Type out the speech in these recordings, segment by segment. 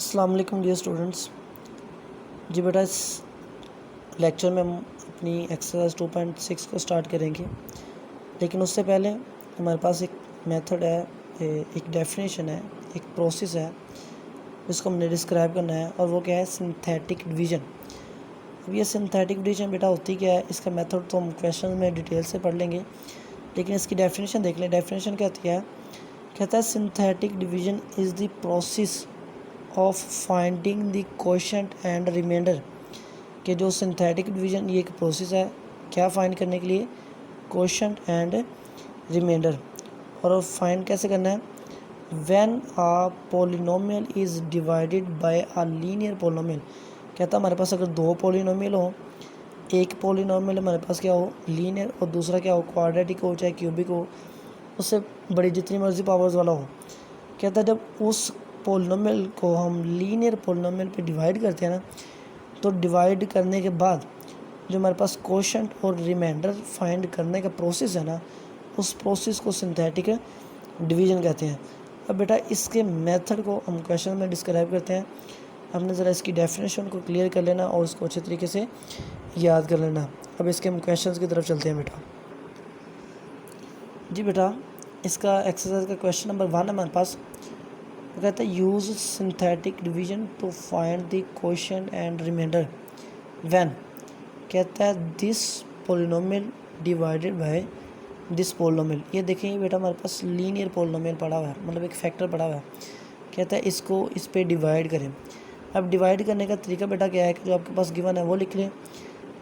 अस्सलाम वालेकुम dear students. जी बेटा, इस लेक्चर में हम अपनी एक्सरसाइज 2.6 को स्टार्ट करेंगे, लेकिन उससे पहले हमारे पास एक मेथड है, एक डेफिनेशन है, एक प्रोसेस है जिसको हमने डिस्क्राइब करना है, और वो क्या है? Synthetic division. अब ये सिंथेटिक डिवीज़न बेटा होती क्या है, इसका मेथड तो हम क्वेश्चन में डिटेल से पढ़ लेंगे, लेकिन इसकी डेफिनेशन देख लें। डेफिनेशन क्या होती है? कहता है synthetic division is the process of finding the quotient and remainder. कि जो सिंथेटिक डिवीज़न ये एक प्रोसेस है, क्या फाइंड करने के लिए? Quotient and remainder. और फाइंड कैसे करना है? When a polynomial is divided by a linear polynomial. कहता है हमारे पास अगर दो पॉलिनोमियल हो, एक पॉलिनोमियल हमारे पास क्या हो? लीनियर, और दूसरा क्या हो? क्वाड्रेटिक हो, चाहे क्यूबिक हो, उससे बड़ी जितनी मर्जी पावर्स वाला हो। कहता है जब उस पॉलिनोमियल को हम लीनियर पॉलिनोमियल पे डिवाइड करते हैं ना, तो डिवाइड करने के बाद जो हमारे पास क्वोशंट और रिमाइंडर फाइंड करने का प्रोसेस है ना, उस प्रोसेस को सिंथेटिक डिवीज़न कहते हैं। अब बेटा इसके मेथड को हम क्वेश्चन में डिस्क्राइब करते हैं। हमने ज़रा इसकी डेफिनेशन को क्लियर कर लेना और उसको अच्छे तरीके से याद कर लेना। अब इसके हम क्वेश्चंस की तरफ चलते हैं बेटा। जी बेटा, इसका एक्सरसाइज का क्वेश्चन नंबर 1 हमारे पास कहता है use synthetic division to find the quotient and remainder when. कहता है this polynomial divided by this polynomial. ये देखें बेटा, हमारे पास लीनियर पॉलिनोमियल पड़ा हुआ है, मतलब एक फैक्टर पड़ा हुआ है। कहता है इसको इस पे डिवाइड करें। अब डिवाइड करने का तरीका बेटा क्या है कि जो आपके पास गिवन है वो लिख लें।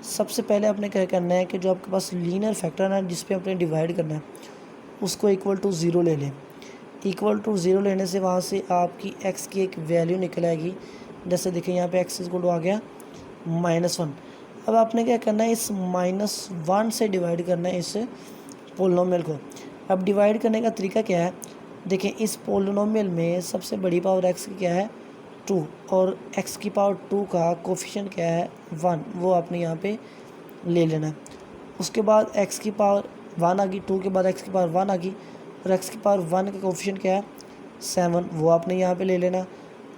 सबसे पहले आपने क्या करना है कि जो आपके पास लीनियर फैक्टर है जिस पे आपने डिवाइड करना है, उसको इक्वल टू ज़ीरो ले लें। इक्वल टू ज़ीरो लेने से वहाँ से आपकी एक्स की एक वैल्यू निकल आएगी। जैसे देखिए यहाँ पे एक्स इक्वल टू आ गया -1। अब आपने क्या करना है, इस -1 से डिवाइड करना है इस पोलिनोमियल को। अब डिवाइड करने का तरीका क्या है? देखिए इस पोलिनोमियल में सबसे बड़ी पावर एक्स की क्या है? 2, और एक्स की पावर 2 का कोफिशिएंट क्या है? 1। वो आपने यहाँ पे ले लेना है। उसके बाद एक्स की पावर 1 आ गई, 2 के बाद एक्स की पावर 1 आ गई, और एक्स की पावर 1 का कोफिशिएंट क्या है? 7। वो आपने यहाँ पे ले लेना।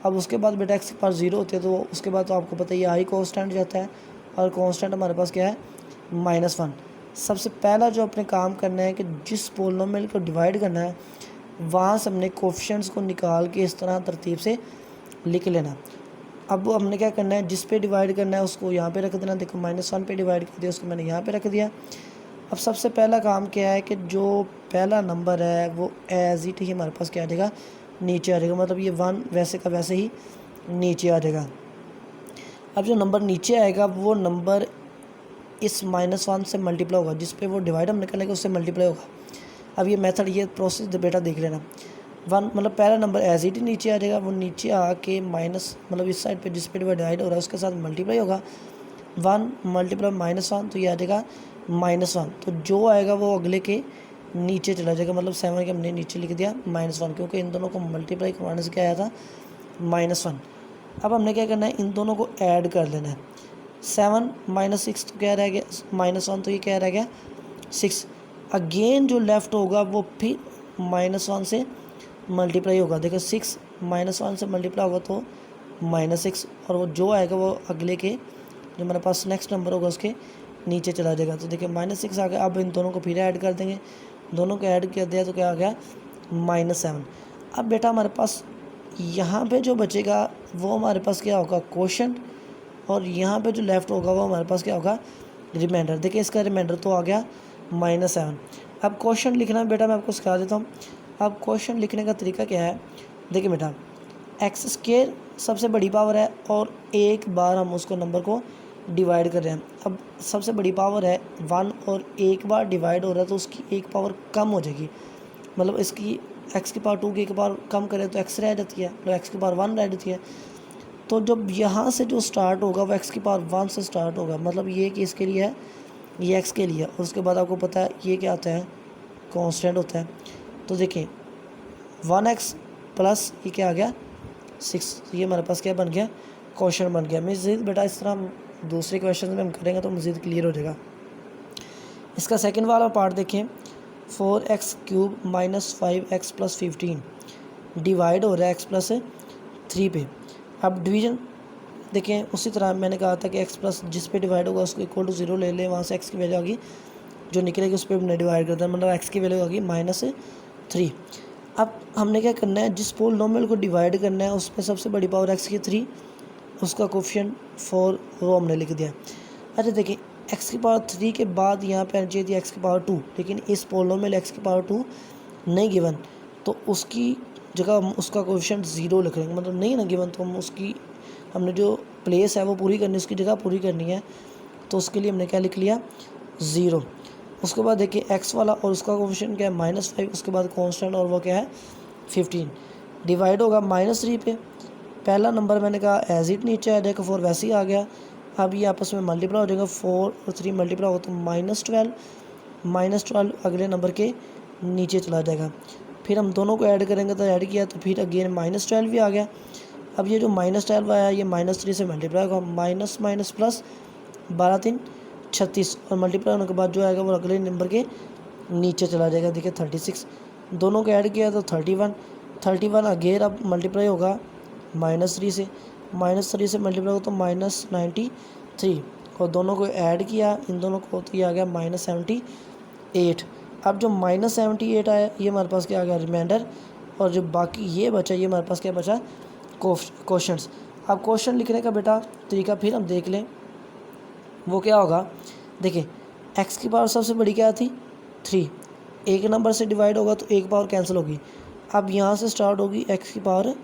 अब उसके बाद बेटा एक्स की पावर 0 होती है, तो उसके बाद तो आपको पता ही आई कांस्टेंट जाता है, और कांस्टेंट हमारे पास क्या है? -1। सबसे पहला जो अपने काम करना है कि जिस पोलिनोमियल को डिवाइड करना है, वहाँ से हमने कोफिशिएंट्स को निकाल के इस तरह तरतीब से लिख लेना। अब हमने क्या करना है, जिस पे डिवाइड करना है उसको यहाँ पे रख देना। देखो -1 पे डिवाइड कर दिया, उसको मैंने यहाँ पे रख दिया। अब सबसे पहला काम क्या है कि जो पहला नंबर है वो एज इट ही हमारे पास क्या आ जाएगा? नीचे आ जाएगा। मतलब ये 1 वैसे का वैसे ही नीचे आ जाएगा। अब जो नंबर नीचे आएगा वो नंबर इस -1 से मल्टीप्लाई होगा, जिस पे वो डिवाइड हमने करना है उससे मल्टीप्लाई होगा। अब ये मेथड, ये प्रोसेस बेटा देख लेना। 1 मतलब पहला नंबर एज इट ही नीचे आ जाएगा, वो नीचे आके माइनस मतलब इस साइड पे जिस पे डिवाइड हो रहा है उसके साथ मल्टीप्लाई होगा। 1 मल्टीप्लाई -1, तो ये आ जाएगा -1। तो जो आएगा वो अगले के नीचे चला जाएगा। मतलब 7 के हमने नीचे लिख दिया -1, क्योंकि इन दोनों को मल्टीप्लाई करवाने से क्या आया था? -1। अब हमने क्या करना है, इन दोनों को ऐड कर लेना है। 7 -6 तो क्या रह गया? -1, तो ये क्या रह गया? 6। अगेन जो लेफ़्ट होगा वो फिर -1 से मल्टीप्लाई होगा। देखो 6 -1 से मल्टीप्लाई होगा तो -6, और वो जो आएगा वो अगले के जो हमारे पास नेक्स्ट नंबर होगा उसके नीचे चला जाएगा। तो देखिए -6 आ गया। अब इन दोनों को फिर ऐड कर देंगे, दोनों को ऐड कर दिया तो क्या आ गया? -7। अब बेटा हमारे पास यहाँ पे जो बचेगा वो हमारे पास क्या होगा? क्वोशंट, और यहाँ पे जो लेफ़्ट होगा वो हमारे पास क्या होगा? रिमाइंडर। देखिए इसका रिमाइंडर तो आ गया -7। अब क्वोशंट लिखना बेटा मैं आपको सिखा देता हूँ। अब क्वोशंट लिखने का तरीका क्या है? देखिए बेटा, एक्स स्क्वायर सबसे बड़ी पावर है, और एक बार हम उसको नंबर को डिवाइड कर रहे हैं। अब सबसे बड़ी पावर है 1, और एक बार डिवाइड हो रहा है तो उसकी एक पावर कम हो जाएगी। मतलब इसकी एक्स की पावर 2 की एक पावर कम करें तो एक्स रह जाती है, मतलब एक्स की पावर 1 रह जाती है। तो जब यहाँ से जो स्टार्ट होगा वो एक्स की पावर 1 से स्टार्ट होगा। मतलब ये कि इसके लिए है, ये एक्स के लिए, और उसके बाद आपको पता है ये क्या होता है? कांस्टेंट होता है। तो देखिए 1x प्लस ये क्या आ गया? 6। ये हमारे पास क्या बन गया? क्वेश्चन बन गया। मज़ीद बेटा इस तरह हम दूसरे क्वेश्चन में हम करेंगे तो मज़ीद क्लियर हो जाएगा। इसका सेकंड वाला पार्ट देखें। 4x³ -5x + 15 डिवाइड हो रहा है x + 3 पे। अब डिवीज़न देखें, उसी तरह मैंने कहा था कि एक्स प्लस जिस पे डिवाइड होगा उसको इक्वल टू 0 ले लें, वहाँ से एक्स की वैल्यू आ गई जो निकलेगी उस पर हमने डिवाइड कर दिया, मतलब एक्स की वैल्यू आ गई -3। अब हमने क्या करना है, जिस पोलिनोमियल को डिवाइड करना है उसमें सबसे बड़ी पावर एक्स की 3, उसका कोफिशिएंट 4 वो हमने लिख दिया। अच्छा देखिए, एक्स की पावर 3 के बाद यहाँ पे आनी चाहिए थी एक्स की पावर 2, लेकिन इस पोलिनोमियल एक्स की पावर 2 नहीं गिवन, तो उसकी जगह हम उसका कोफिशिएंट 0 लिख लेंगे, मतलब नहीं ना गिवन, तो हम उसकी हमने जो प्लेस है वो पूरी करनी है, उसकी जगह पूरी करनी है, तो उसके लिए हमने क्या लिख लिया 0। उसके बाद देखिए एक्स वाला और उसका कोफिशिएंट क्या है -5, उसके बाद कांस्टेंट और वो क्या है 15, डिवाइड होगा -3 पे। पहला नंबर मैंने कहा एज इट नीचे आ जाएगा, 4 वैसे ही आ गया। अब ये आपस में मल्टीप्लाई हो जाएगा, 4 और 3 मल्टीप्लाई होगा तो -12 अगले नंबर के नीचे चला जाएगा। फिर हम दोनों को ऐड करेंगे तो ऐड किया तो फिर अगेन -12 भी आ गया। अब ये जो -12 आया ये -3 से मल्टीप्लाई होगा, माइनस माइनस प्लस 12 3 36 और मल्टीप्लाई होने के बाद जो आएगा वो अगले नंबर के नीचे चला जाएगा। देखिए 36, दोनों को ऐड किया तो 31 अगेन अब मल्टीप्लाई होगा -3 से, -3 से मल्टीप्लाई होगा तो -93 और दोनों को ऐड किया इन दोनों को तो ये आ गया -78। अब जो -78 आया ये हमारे पास क्या आ गया रिमाइंडर, और जो बाकी ये बचा ये हमारे पास क्या बचा क्वेश्चंस। अब क्वेश्चन लिखने का बेटा तरीका फिर हम देख लें, वो क्या होगा। देखिए एक्स की पावर सबसे बड़ी क्या थी 3, एक नंबर से डिवाइड होगा तो एक पावर कैंसिल होगी। अब यहाँ से स्टार्ट होगी एक्स की पावर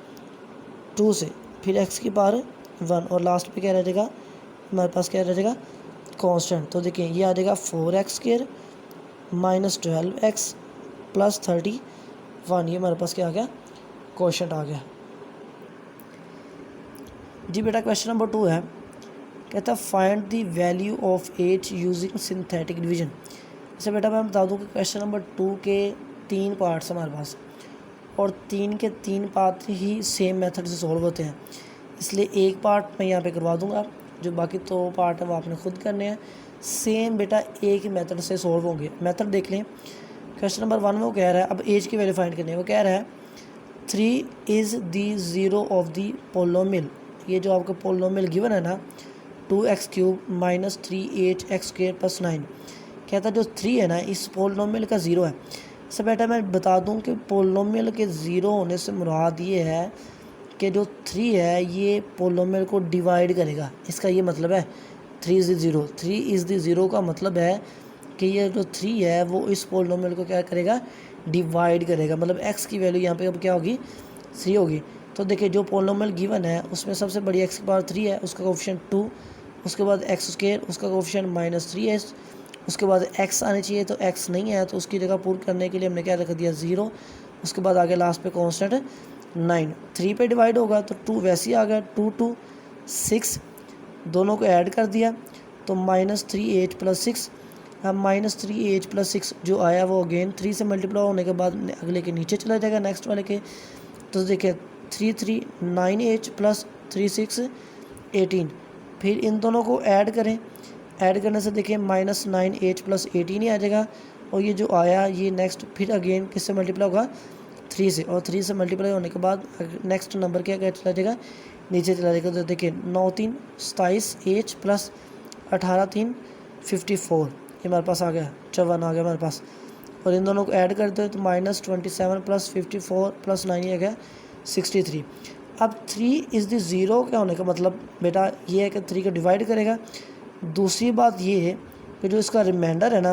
2 से, फिर एक्स की पावर 1 और लास्ट पे क्या रह जाएगा हमारे पास क्या रह जाएगा कांस्टेंट। तो देखिए ये आ जाएगा 4x² -12x + 31, ये हमारे पास क्या आ गया क्वेश्चन आ गया। जी बेटा क्वेश्चन नंबर 2 है, कहता है find the value of h using synthetic division. जैसे बेटा मैं बता दूं कि क्वेश्चन नंबर 2 के 3 पार्ट्स हमारे पास, और 3 के 3 पार्ट ही सेम मेथड से सॉल्व होते हैं, इसलिए एक पार्ट मैं यहाँ पे करवा दूंगा, जो बाकी 2 पार्ट है वो आपने खुद करने हैं। सेम बेटा एक ही मेथड से सॉल्व होंगे। मेथड देख लें, क्वेश्चन नंबर 1 में वो कह रहा है अब एज की वैल्यू फाइंड करनी है। वो कह रहा है 3 is the zero of the polynomial, ये जो आपका पोलिनोमियल गिवन है ना 2x³ - 3 + 9, कहता है जो 3 है ना इस पोलिनोमियल का 0 है। सब बेटा मैं बता दूं कि पोलिनोमियल के 0 होने से मुराद ये है कि जो 3 है ये पोलिनोमियल को डिवाइड करेगा, इसका ये मतलब है 3 इज़ द ज़ीरो का मतलब है कि ये जो 3 है वो इस पोलिनोमियल को क्या करेगा डिवाइड करेगा, मतलब x की वैल्यू यहाँ पे अब क्या होगी 3 होगी। तो देखिए जो पोलिनोमियल गिवन है उसमें सबसे बड़ी x की पावर 3 है, उसका कोफिशिएंट 2, उसके बाद x² उसका कोफिशिएंट -3 है, उसके बाद x आनी चाहिए तो x नहीं है तो उसकी जगह पूरी करने के लिए हमने क्या रख दिया 0, उसके बाद आगे लास्ट पे कांस्टेंट 9, 3 पे डिवाइड होगा तो 2 वैसे ही आ गया 2 2 6, दोनों को ऐड कर दिया तो -3 8 + 6। अब -3 8 + 6 जो आया वो अगेन 3 से मल्टीप्लाई होने के बाद अगले के नीचे चला जाएगा नेक्स्ट वाले के। तो देखिए 3 3 9 8 + 3 6 18, फिर इन दोनों को ऐड करें, ऐड करने से देखिए -9 8 + 18 ही आ जाएगा, और ये जो आया ये नेक्स्ट फिर अगेन किससे मल्टीप्लाई होगा 3 से, और 3 से मल्टीप्लाई होने के बाद नेक्स्ट नंबर क्या चला जाएगा नीचे चला जाएगा। तो देखिए 9 3 27 8 + 18 3 54, ये हमारे पास आ गया 54 आ गया हमारे पास, और इन दोनों को ऐड करते हैं तो -27 + 54 + 9 आ गया 63। अब 3 इज़ द ज़ीरो क्या होने का मतलब बेटा ये है कि 3 को डिवाइड करेगा। दूसरी बात ये है कि जो इसका रिमाइंडर है ना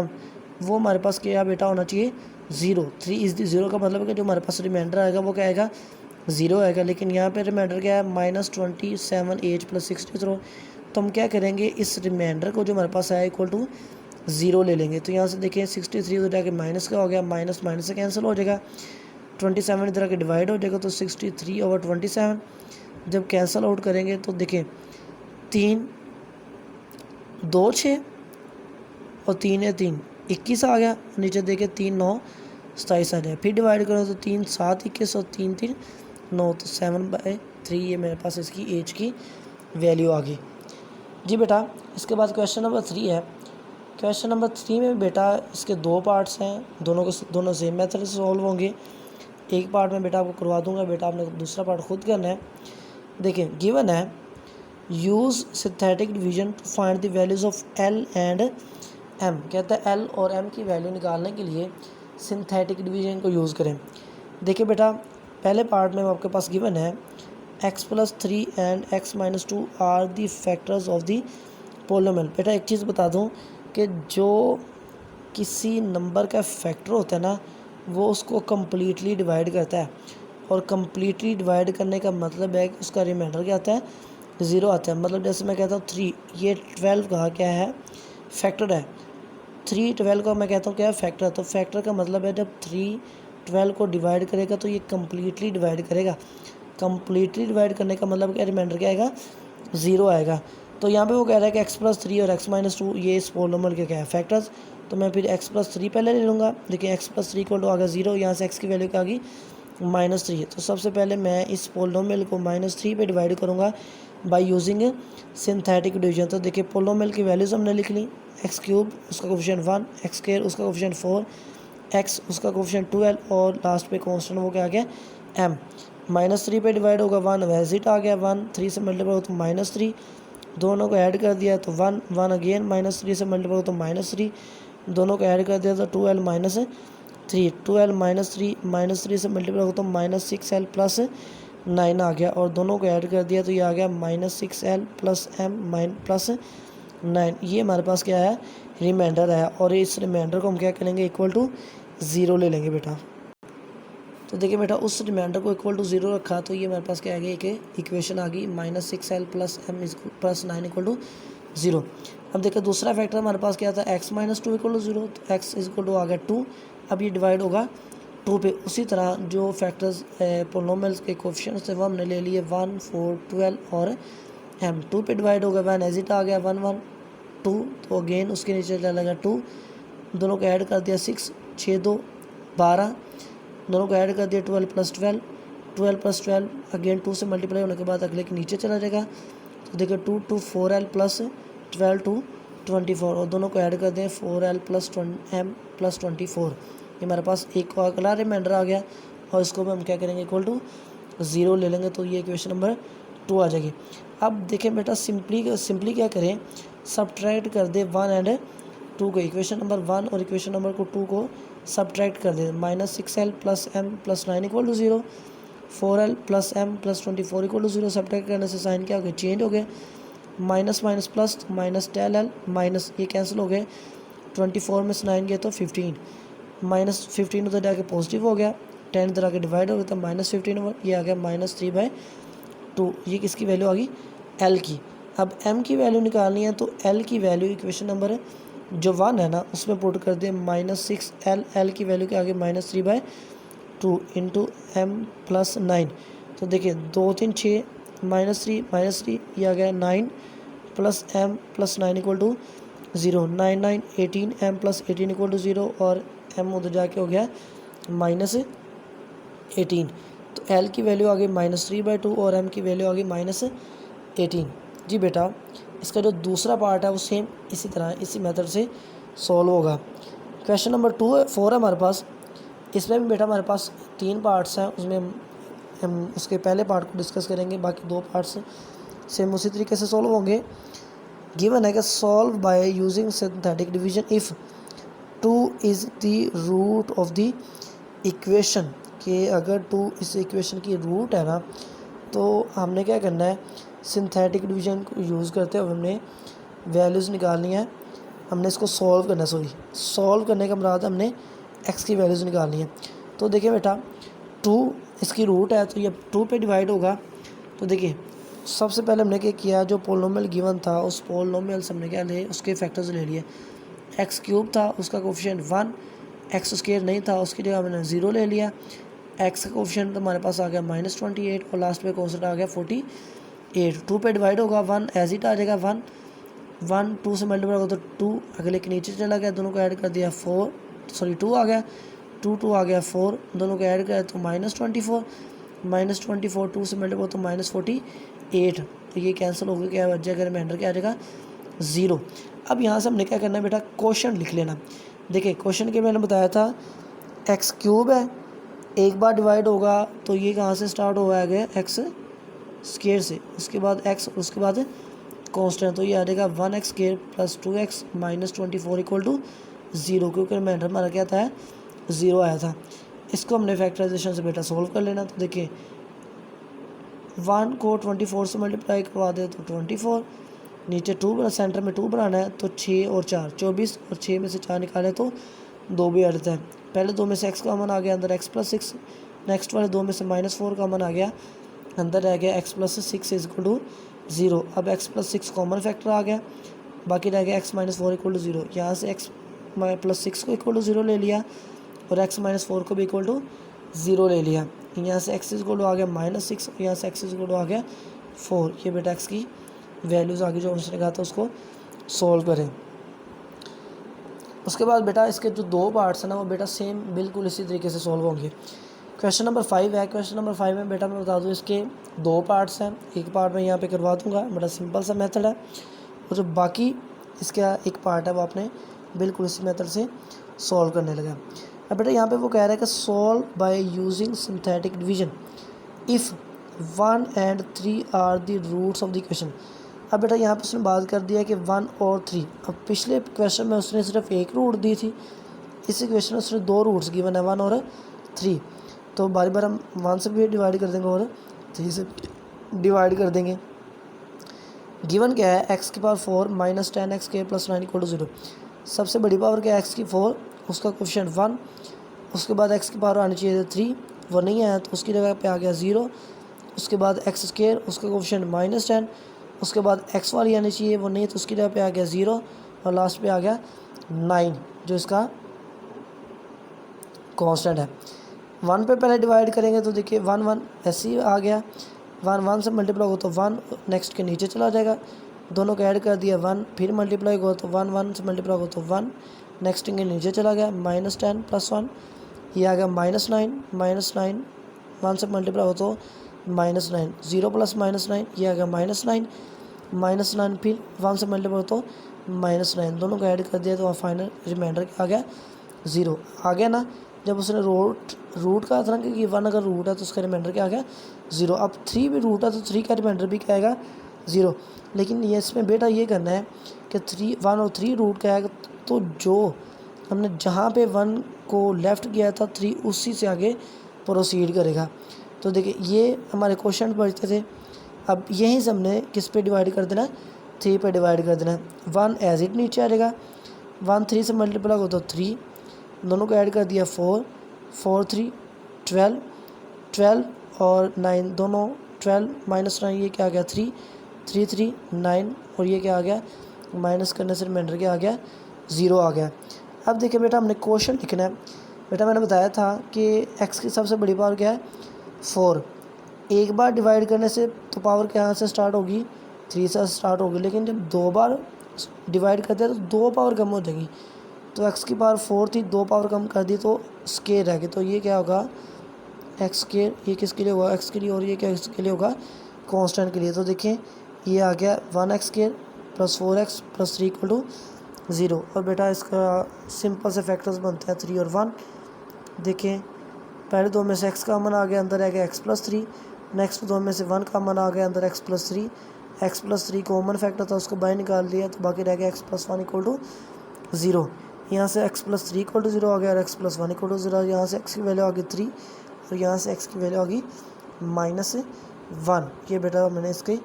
वो हमारे पास क्या बेटा होना चाहिए 0। 3 इज़ द ज़ीरो का मतलब है कि जो हमारे पास रिमाइंडर आएगा वो क्या आएगा 0 आएगा, लेकिन यहाँ पे रिमाइंडर क्या है -27 8 + 63। तो हम क्या करेंगे इस रिमाइंडर को जो हमारे पास आया = 0 ले लेंगे। तो यहाँ से देखिए 63 उधर जाके माइनस का हो गया, माइनस माइनस से कैंसिल हो जाएगा, 27 इधर आके डिवाइड हो जाएगा तो 63/27 जब कैंसिल आउट करेंगे तो देखिए 3 2 6 और 3 है 3 21 आ गया, नीचे देखिए 3 9 27 आ जाए, फिर डिवाइड करो तो 3 7 21 और 3 3 9, तो 7/3 ये मेरे पास इसकी एज की वैल्यू आ गई। जी बेटा इसके बाद क्वेश्चन नंबर 3 है। क्वेश्चन नंबर 3 में बेटा इसके 2 पार्ट्स हैं, दोनों सेम मेथड से सॉल्व होंगे। एक पार्ट में बेटा आपको करवा दूंगा, बेटा आपने दूसरा पार्ट खुद करना है। देखिए गिवन है use synthetic division to find the values of l and m. कहता है एल और एम की वैल्यू निकालने के लिए सिंथेटिक डिवीजन को यूज़ करें। देखिए बेटा पहले पार्ट में आपके पास गिवन है x+3 and x-2 are the factors of the polynomial. बेटा एक चीज़ बता दूं कि जो किसी नंबर का फैक्टर होता है ना वो उसको कम्प्लीटली डिवाइड करता है, और कम्प्लीटली डिवाइड करने का मतलब है कि उसका रिमाइंडर क्या आता है, 0 आता है। मतलब जैसे मैं कहता हूँ 3, ये 12 का क्या है, फैक्टर है। 3 12 का मैं कहता हूँ क्या है, फैक्टर है। तो फैक्टर का मतलब है जब 3 12 को डिवाइड करेगा तो ये कम्प्लीटली डिवाइड करेगा। कम्प्लीटली डिवाइड करने का मतलब क्या, रिमाइंडर क्या आएगा, 0 आएगा। तो यहाँ पे वो कह रहा है कि x+3 और x-2 ये इस पोलिनोमियल के क्या है, फैक्टर्स। तो मैं फिर x+3 पहले ले लूँगा। देखिए x+3 को आ गया 0, यहाँ से x की वैल्यू क्या आ गई, -3 है। तो सबसे पहले मैं इस पोलिनोमियल को -3 पे डिवाइड करूँगा बाय यूजिंग सिंथेटिक डिवीजन। तो देखिए पोलिनोमियल की वैल्यूज़ हमने लिख ली, x³ उसका कोफिशिएंट 1, x² उसका कोफिशिएंट 4, x उसका कोफिशिएंट 12 और लास्ट पे कांस्टेंट वो क्या आ गया, m। -3 पे डिवाइड होगा 1, वैजिट आ गया 1, 3 से मल्टीप्लाई हो तो -3, दोनों को ऐड कर दिया तो 1 1 अगेन, -3 से मल्टीप्लाई हो तो -3, दोनों को ऐड कर दिया तो 2l -3, 2l -3 से मल्टीप्लाई हो तो -6l प्लस 9 आ गया, और दोनों को ऐड कर दिया तो ये आ गया -6l प्लस m प्लस 9। ये हमारे पास क्या है, रिमाइंडर है, और इस रिमाइंडर को हम क्या करेंगे, इक्वल टू 0 ले लेंगे बेटा। तो देखिए बेटा उस रिमाइंडर को इक्वल टू 0 रखा तो ये मेरे पास क्या आ गया, एक इक्वेशन आ गई -6l plus m plus 9 equal to 0। अब देखिए दूसरा फैक्टर हमारे पास क्या था, x-2 इक्वल टू 0, तो x इक्वल टू आ गया 2। अब ये डिवाइड होगा 2 पे। उसी तरह जो फैक्टर्स पोलिनोमियल्स के कोफिशिएंट्स थे वो हमने ले लिए 1 4 12 और m। 2 पे डिवाइड होगा 1 एज इट आ गया 1 1 2, तो अगेन उसके नीचे चलेगा 2, दोनों को ऐड कर दिया 6 6 2 12, दोनों को ऐड कर दिया 12 प्लस 12, 12 प्लस 12 अगेन 2 से मल्टीप्लाई होने के बाद अगले के नीचे चला जाएगा। तो देखिए 2 2 4l प्लस 12 टू 24, और दोनों को ऐड कर दें 4l प्लस m प्लस 24। ये हमारे पास एक अगला रिमाइंडर आ गया, और इसको भी हम क्या करेंगे, इक्वल टू 0 ले लेंगे, तो ये इक्वेशन नंबर 2 आ जाएगी। अब देखें बेटा सिंपली क्या करें, सब्ट्रैक्ट कर दे 1 एंड 2 को, इक्वेशन नंबर 1 और इक्वेशन नंबर 2 को सब्ट्रैक्ट कर दे। -6l plus m plus 9 equal to 0, 4l plus m plus 24 equal to 0। Subtract करने से साइन क्या हो गया, चेंज हो गए, minus minus plus -10l minus ये कैंसिल हो गए, 24 में से 9 गया तो 15, -15 उधर जाके पॉजिटिव हो गया, 10 इधर आके डिवाइड हो गया तो -15 ये आ गया -3/2। ये किसकी वैल्यू आ गई, l की। अब m की वैल्यू निकालनी है, तो l की वैल्यू इक्वेशन नंबर जो 1 है ना उसमें पुट कर दे -6l, l की वैल्यू क्या आ गई -3/2 इंटू m प्लस 9। तो देखिए 2 3 6 -3 ये आ गया 9 plus m plus 9 equal to 0, 9 9 18 m plus 18 equal to 0, और m उधर जाके हो गया -18। तो l की वैल्यू आ गई -3/2 और m की वैल्यू आ गई -18। जी बेटा इसका जो दूसरा पार्ट है वो सेम इसी तरह इसी मेथड से सॉल्व होगा। क्वेश्चन नंबर 4 है हमारे पास, इसमें भी बेटा हमारे पास 3 पार्ट्स हैं, उसमें हम उसके पहले पार्ट को डिस्कस करेंगे, बाकी 2 पार्ट्स सेम उसी तरीके से सॉल्व होंगे। गिवन है कि solve by using synthetic division if 2 is the root of the equation, कि अगर 2 इस इक्वेशन की रूट है ना तो हमने क्या करना है, सिंथेटिक डिवीजन को यूज़ करते हुए हमने वैल्यूज़ निकालनी है, हमने इसको सॉल्व करना है। सॉल्व करने का मतलब हमने x की वैल्यूज़ निकालनी है। तो देखिए बेटा 2 इसकी रूट है तो ये 2 पे डिवाइड होगा। तो देखिए सबसे पहले हमने क्या किया, जो पोलिनोमियल गिवन था उस पोलिनोमियल से हमने क्या ले उसके फैक्टर्स ले लिए। x³ था उसका कोफिशिएंट 1, x² नहीं था उसकी जगह हमने 0 ले लिया, x का कोफिशिएंट तो हमारे पास आ गया -28 और लास्ट पे कांस्टेंट आ गया 48। 2 पे डिवाइड होगा 1 एज इट आ जाएगा 1 1 2 से मल्टीप्लाई होगा तो 2 अगले के नीचे चला गया, दोनों को ऐड कर दिया 2 आ गया, 2 आ गया 4, दोनों को ऐड करें तो -24 2 से मल्टीप्लाई तो -48। तो ये कैंसिल हो गया, क्या बच जाएगा, रिमाइंडर क्या आ जाएगा 0। अब यहाँ से हमने क्या करना है बेटा, क्वेश्चन लिख लेना। देखिए क्वेश्चन के मैंने बताया था x³ है, एक बार डिवाइड होगा तो ये कहाँ से स्टार्ट हुआ है, x स्केयर से, उसके बाद एक्स, उसके बाद कांस्टेंट, तो ये आ जाएगा 1x square plus 2x minus 24 equal to 0, क्योंकि रिमाइंडर हमारा क्या था, 0 आया था। इसको हमने फैक्टराइजेशन से बेटा सोल्व कर लेना। तो देखिए 1 को 24 से मल्टीप्लाई करवा दे तो 24, नीचे 2 सेंटर में 2 बनाना है तो 6 और 4 24, और 6 में से 4 निकाले तो 2 भी आ जाता है। पहले 2 में से x कॉमन आ गया, अंदर x प्लस 6, नेक्स्ट वाले 2 में से -4 कॉमन आ गया, अंदर रह गया x plus 6 is equal to 0। अब x प्लस 6 कॉमन फैक्टर आ गया, बाकी रह गया x माइनस 4 इक्वल टू 0। यहाँ से x प्लस 6 को इक्वल टू 0 ले लिया और x माइनस 4 को भी इक्वल टू 0 ले लिया। यहाँ से x इक्वल टू आ गया -6, और यहाँ से x इक्वल टू आ गया 4। ये बेटा x की वैल्यूज़ आगे जो हमने कहा था उसको सोल्व करें। उसके बाद बेटा इसके जो 2 पार्ट्स हैं ना वो बेटा सेम बिल्कुल इसी तरीके से सोल्व होंगे। क्वेश्चन नंबर 5 है। क्वेश्चन नंबर 5 में बेटा मैं बता दूं इसके 2 पार्ट्स हैं, एक पार्ट मैं यहाँ पे करवा दूंगा, बड़ा सिंपल सा मेथड है, और जो बाकी इसका एक पार्ट है वो आपने बिल्कुल इसी मेथड से सॉल्व करने लगा। अब बेटा यहाँ पे वो कह रहा है कि solve by using synthetic division if 1 and 3 are the roots of the question. अब बेटा यहाँ पे उसने बात कर दिया कि 1 और 3। अब पिछले क्वेश्चन में उसने सिर्फ एक रूट दी थी, इसी क्वेश्चन में उसने 2 रूट्स गिवन है, 1 और 3। तो बारी बार हम 1 से भी डिवाइड कर देंगे और 3 से डिवाइड कर देंगे। गिवन क्या है, x की पावर 4 माइनस 10x के प्लस 9 इक्वल टू 0। सबसे बड़ी पावर क्या है, x की 4, उसका कोफिशिएंट 1, उसके बाद x की पावर आनी चाहिए 3, वो नहीं आया तो उसकी जगह पे आ गया 0। उसके बाद x स्क्वायर, उसका कोफिशिएंट -10, उसके बाद x वाली आनी चाहिए, वो नहीं तो उसकी जगह पे आ गया 0, और लास्ट पे आ गया 9 जो इसका कांस्टेंट है। 1 पे पहले डिवाइड करेंगे तो देखिए 1 1 ऐसे ही आ गया, 1 1 से मल्टीप्लाई हो तो 1 नेक्स्ट के नीचे चला जाएगा, दोनों को ऐड कर दिया 1, फिर मल्टीप्लाई हो तो 1 1 से मल्टीप्लाई हो तो 1 नेक्स्ट के नीचे चला गया, -10 प्लस 1 ये आ गया -9 1 से मल्टीप्लाई हो तो -9, 0 प्लस -9 ये आ गया -9 फिर 1 से मल्टीप्लाई हो तो -9, दोनों को ऐड कर दिया तो फाइनल रिमाइंडर आ गया 0 आ गया ना। जब उसने रूट का था कि 1 अगर रूट है तो उसका रिमाइंडर क्या आ गया 0। अब 3 भी रूट है तो 3 का रिमाइंडर भी क्या आएगा 0। लेकिन ये इसमें बेटा ये करना है कि 1 और 3 रूट का आएगा, तो जो हमने जहाँ पे 1 को लेफ़्ट किया था 3 उसी से आगे प्रोसीड करेगा। तो देखिए ये हमारे क्वेश्चन पढ़ते थे, अब यहीं से हमने किस पे डिवाइड कर देना, 3 पे डिवाइड कर देना। 1 एज इट नीचे आ जाएगा, 1 3 से मल्टीप्लाई हो तो 3, दोनों को ऐड कर दिया 4 4 3 12 12 और 9 दोनों 12 -9 ये क्या आ गया 3 3 3 9, और ये क्या आ गया माइनस करने से रिमाइंडर क्या आ गया 0 आ गया। अब देखिए बेटा हमने क्वेश्चन लिखना है। बेटा मैंने बताया था कि x की सबसे बड़ी पावर क्या है 4, एक बार डिवाइड करने से तो पावर क्या से स्टार्ट होगी 3 से स्टार्ट होगी, लेकिन जब 2 बार डिवाइड करते हैं तो 2 पावर कम हो जाएगी। तो x की पावर 4 थी, 2 पावर कम कर दी तो स्केयर रह गई, तो ये क्या होगा x स्केयर, ये किसके लिए होगा x के लिए, और ये क्या इसके लिए होगा कांस्टेंट के लिए। तो देखें ये आ गया 1x square plus 4x plus 3 equal to 0। और बेटा इसका सिंपल से फैक्टर्स बनते हैं 3 और 1। देखें पहले 2 में से x कॉमन आ गया, अंदर आ गया x प्लस 3, नेक्स्ट 2 में से 1 कॉमन आ गया, अंदर x plus 3, x plus 3 common factor था उसको बाहर निकाल दिया तो बाकी रह गया x प्लस 1 इक्वल टू 0। यहाँ से x प्लस 3 इक्वल टू 0 आ गया और x प्लस 1 इक्वल टू 0। यहाँ से x की वैल्यू आ गई 3 और यहाँ से x की वैल्यू आ गई -1। ये बेटा मैंने इसकी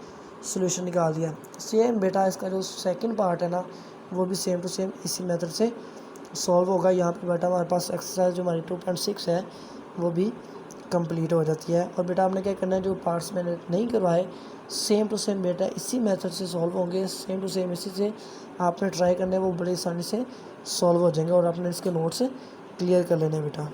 सोल्यूशन निकाल दिया। सेम बेटा इसका जो सेकंड पार्ट है ना वो भी सेम टू सेम इसी मेथड से सॉल्व होगा। यहाँ पे बेटा हमारे पास एक्सरसाइज जो हमारी 2.6 है वो भी कंप्लीट हो जाती है। और बेटा आपने क्या करना है, जो पार्ट्स मैंने नहीं करवाए सेम टू सेम बेटा इसी मेथड से सॉल्व होंगे, सेम टू सेम इसी से आपने ट्राई करने वो बड़ी आसानी से सॉल्व हो जाएंगे और आपने इसके नोट्स क्लियर कर लेने बेटा।